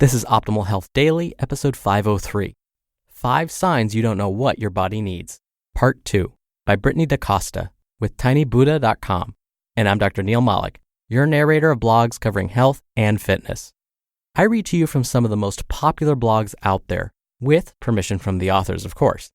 This is Optimal Health Daily, episode 503. 5 Signs You Don't Know What Your Body Needs, Part 2, by Brittney daCosta with tinybuddha.com. And I'm Dr. Neil Malik, your narrator of blogs covering health and fitness. I read to you from some of the most popular blogs out there, with permission from the authors, of course.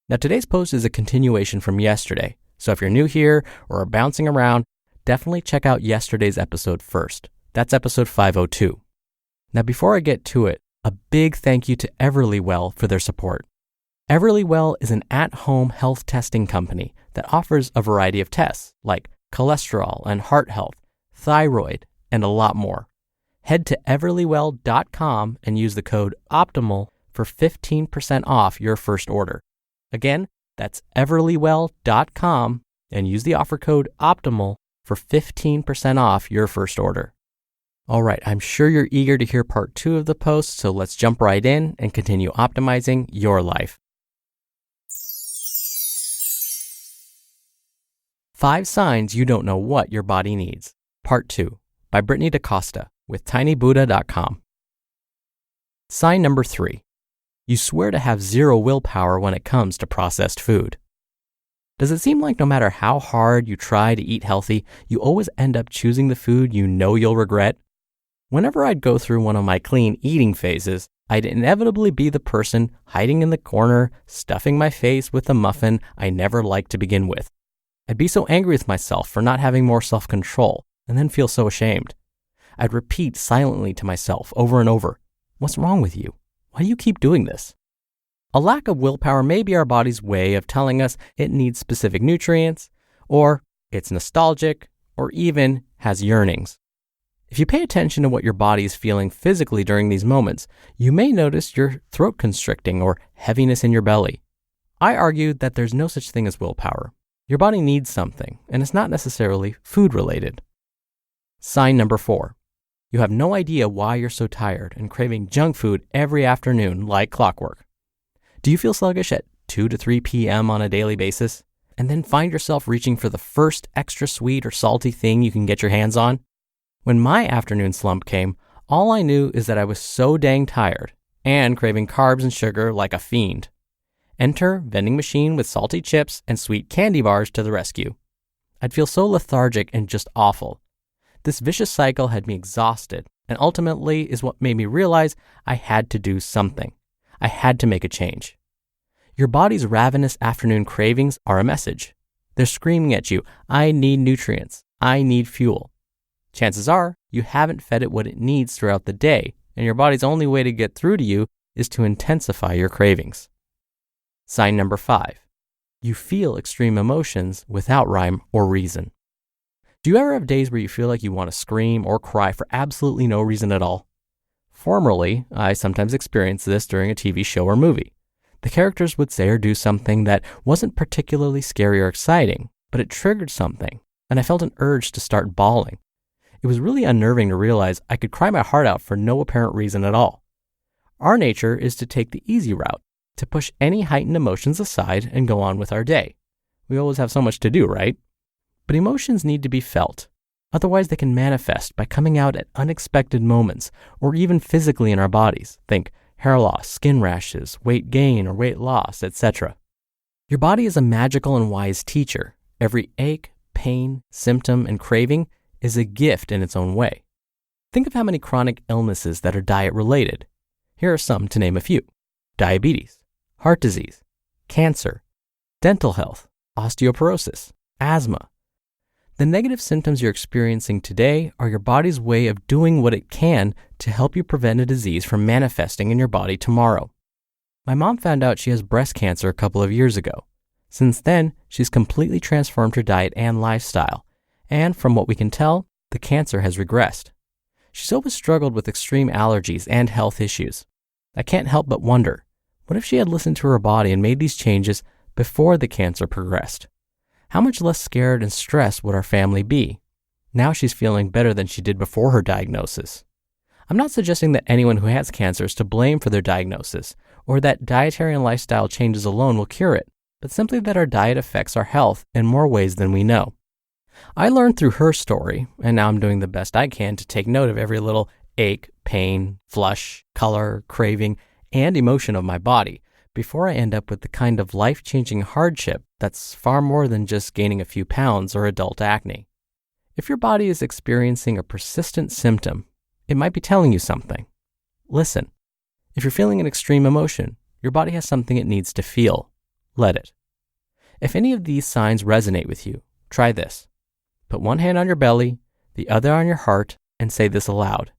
Now, today's post is a continuation from yesterday, so if you're new here or are bouncing around, definitely check out yesterday's episode first. That's episode 502. Now, before I get to it, a big thank you to EverlyWell for their support. EverlyWell is an at-home health testing company that offers a variety of tests like cholesterol and heart health, thyroid, and a lot more. Head to EverlyWell.com and use the code OPTIMAL for 15% off your first order. Again, that's EverlyWell.com and use the offer code OPTIMAL for 15% off your first order. All right, I'm sure you're eager to hear part 2 of the post, so let's jump right in and continue optimizing your life. 5 Signs You Don't Know What Your Body Needs, Part 2, by Brittney daCosta with tinybuddha.com. Sign number 3. You swear to have zero willpower when it comes to processed food. Does it seem like no matter how hard you try to eat healthy, you always end up choosing the food you know you'll regret? Whenever I'd go through one of my clean eating phases, I'd inevitably be the person hiding in the corner, stuffing my face with a muffin I never liked to begin with. I'd be so angry with myself for not having more self-control, and then feel so ashamed. I'd repeat silently to myself over and over, "What's wrong with you? Why do you keep doing this?" A lack of willpower may be our body's way of telling us it needs specific nutrients, or it's nostalgic, or even has yearnings. If you pay attention to what your body is feeling physically during these moments, you may notice your throat constricting or heaviness in your belly. I argue that there's no such thing as willpower. Your body needs something, and it's not necessarily food-related. Sign number 4. You have no idea why you're so tired and craving junk food every afternoon like clockwork. Do you feel sluggish at 2 to 3 p.m. on a daily basis, and then find yourself reaching for the first extra sweet or salty thing you can get your hands on? When my afternoon slump came, all I knew is that I was so dang tired and craving carbs and sugar like a fiend. Enter vending machine with salty chips and sweet candy bars to the rescue. I'd feel so lethargic and just awful. This vicious cycle had me exhausted, and ultimately is what made me realize I had to do something. I had to make a change. Your body's ravenous afternoon cravings are a message. They're screaming at you, "I need nutrients. I need fuel." Chances are you haven't fed it what it needs throughout the day, and your body's only way to get through to you is to intensify your cravings. Sign number 5. You feel extreme emotions without rhyme or reason. Do you ever have days where you feel like you want to scream or cry for absolutely no reason at all? Formerly, I sometimes experienced this during a TV show or movie. The characters would say or do something that wasn't particularly scary or exciting, but it triggered something, and I felt an urge to start bawling. It was really unnerving to realize I could cry my heart out for no apparent reason at all. Our nature is to take the easy route, to push any heightened emotions aside and go on with our day. We always have so much to do, right? But emotions need to be felt. Otherwise, they can manifest by coming out at unexpected moments or even physically in our bodies. Think hair loss, skin rashes, weight gain or weight loss, etc. Your body is a magical and wise teacher. Every ache, pain, symptom, and craving is a gift in its own way. Think of how many chronic illnesses that are diet-related. Here are some to name a few: diabetes, heart disease, cancer, dental health, osteoporosis, asthma. The negative symptoms you're experiencing today are your body's way of doing what it can to help you prevent a disease from manifesting in your body tomorrow. My mom found out she has breast cancer a couple of years ago. Since then, she's completely transformed her diet and lifestyle, and from what we can tell, the cancer has regressed. She's always struggled with extreme allergies and health issues. I can't help but wonder, what if she had listened to her body and made these changes before the cancer progressed? How much less scared and stressed would our family be? Now she's feeling better than she did before her diagnosis. I'm not suggesting that anyone who has cancer is to blame for their diagnosis, or that dietary and lifestyle changes alone will cure it, but simply that our diet affects our health in more ways than we know. I learned through her story, and now I'm doing the best I can to take note of every little ache, pain, flush, color, craving, and emotion of my body before I end up with the kind of life-changing hardship that's far more than just gaining a few pounds or adult acne. If your body is experiencing a persistent symptom, it might be telling you something. Listen. If you're feeling an extreme emotion, your body has something it needs to feel. Let it. If any of these signs resonate with you, try this. Put one hand on your belly, the other on your heart, and say this aloud.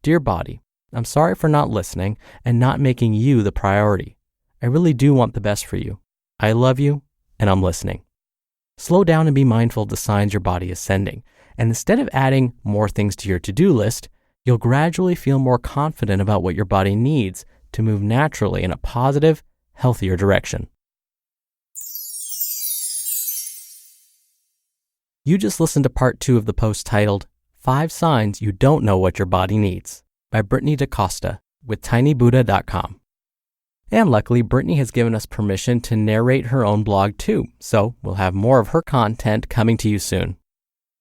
Dear body, I'm sorry for not listening and not making you the priority. I really do want the best for you. I love you, and I'm listening. Slow down and be mindful of the signs your body is sending. And instead of adding more things to your to-do list, you'll gradually feel more confident about what your body needs to move naturally in a positive, healthier direction. You just listened to part 2 of the post titled, 5 Signs You Don't Know What Your Body Needs by Brittney daCosta with tinybuddha.com. And luckily, Brittney has given us permission to narrate her own blog too, so we'll have more of her content coming to you soon.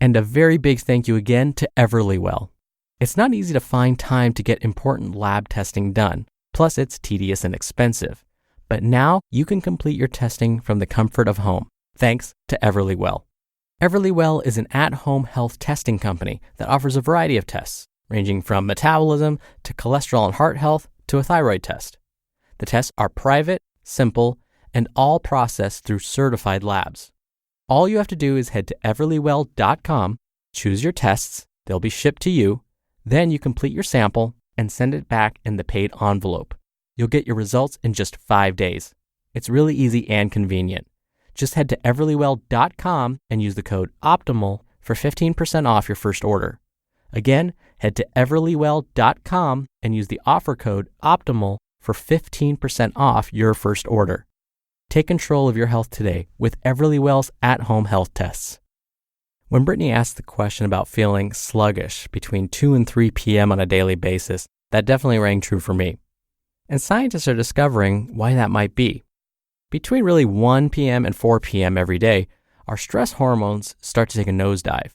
And a very big thank you again to EverlyWell. It's not easy to find time to get important lab testing done, plus it's tedious and expensive. But now you can complete your testing from the comfort of home, thanks to EverlyWell. EverlyWell is an at-home health testing company that offers a variety of tests, ranging from metabolism to cholesterol and heart health to a thyroid test. The tests are private, simple, and all processed through certified labs. All you have to do is head to EverlyWell.com, choose your tests, they'll be shipped to you, then you complete your sample and send it back in the paid envelope. You'll get your results in just 5 days. It's really easy and convenient. Just head to EverlyWell.com and use the code OPTIMAL for 15% off your first order. Again, head to EverlyWell.com and use the offer code OPTIMAL for 15% off your first order. Take control of your health today with EverlyWell's at-home health tests. When Brittney asked the question about feeling sluggish between 2 and 3 p.m. on a daily basis, that definitely rang true for me. And scientists are discovering why that might be. Between really 1 p.m. and 4 p.m. every day, our stress hormones start to take a nosedive.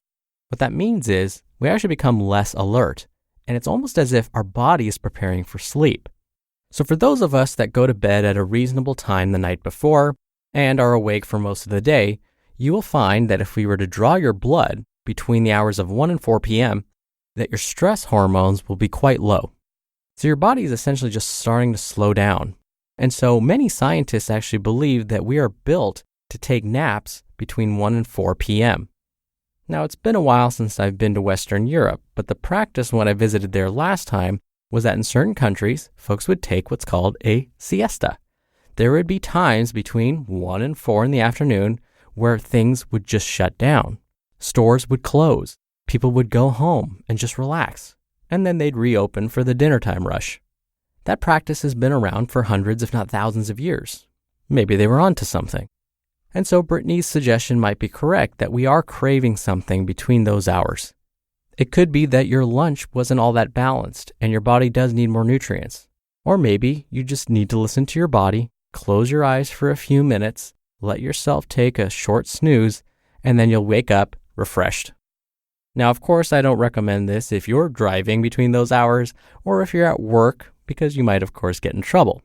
What that means is we actually become less alert, and it's almost as if our body is preparing for sleep. So for those of us that go to bed at a reasonable time the night before and are awake for most of the day, you will find that if we were to draw your blood between the hours of 1 and 4 p.m., that your stress hormones will be quite low. So your body is essentially just starting to slow down. And so many scientists actually believe that we are built to take naps between 1 and 4 p.m. Now, it's been a while since I've been to Western Europe, but the practice when I visited there last time was that in certain countries, folks would take what's called a siesta. There would be times between 1 and 4 in the afternoon where things would just shut down. Stores would close. People would go home and just relax. And then they'd reopen for the dinnertime rush. That practice has been around for hundreds, if not thousands of years. Maybe they were onto something. And so Brittney's suggestion might be correct that we are craving something between those hours. It could be that your lunch wasn't all that balanced and your body does need more nutrients. Or maybe you just need to listen to your body, close your eyes for a few minutes, let yourself take a short snooze, and then you'll wake up refreshed. Now, of course, I don't recommend this if you're driving between those hours or if you're at work, because you might, of course, get in trouble.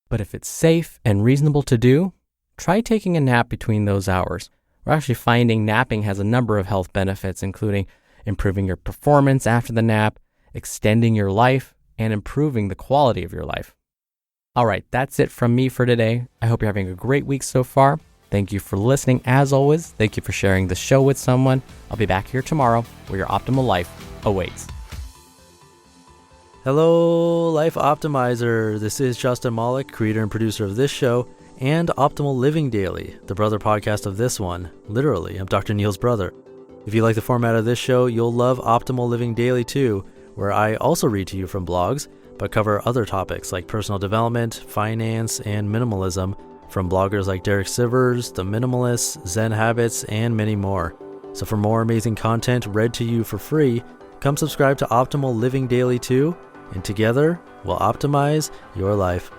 But if it's safe and reasonable to do, try taking a nap between those hours. We're actually finding napping has a number of health benefits, including improving your performance after the nap, extending your life, and improving the quality of your life. All right, that's it from me for today. I hope you're having a great week so far. Thank you for listening. As always, thank you for sharing the show with someone. I'll be back here tomorrow where your optimal life awaits. Hello, Life Optimizer. This is Justin Malik, creator and producer of this show and Optimal Living Daily, the brother podcast of this one. Literally, I'm Dr. Neil's brother. If you like the format of this show, you'll love Optimal Living Daily too, where I also read to you from blogs, but cover other topics like personal development, finance, and minimalism from bloggers like Derek Sivers, The Minimalists, Zen Habits, and many more. So for more amazing content read to you for free, come subscribe to Optimal Living Daily too, and together we'll optimize your life.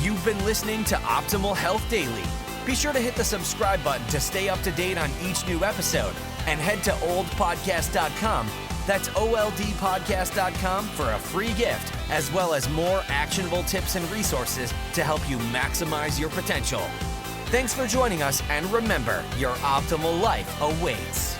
You've been listening to Optimal Health Daily. Be sure to hit the subscribe button to stay up to date on each new episode. and head to oldpodcast.com. That's oldpodcast.com for a free gift, as well as more actionable tips and resources to help you maximize your potential. Thanks for joining us, and remember, your optimal life awaits.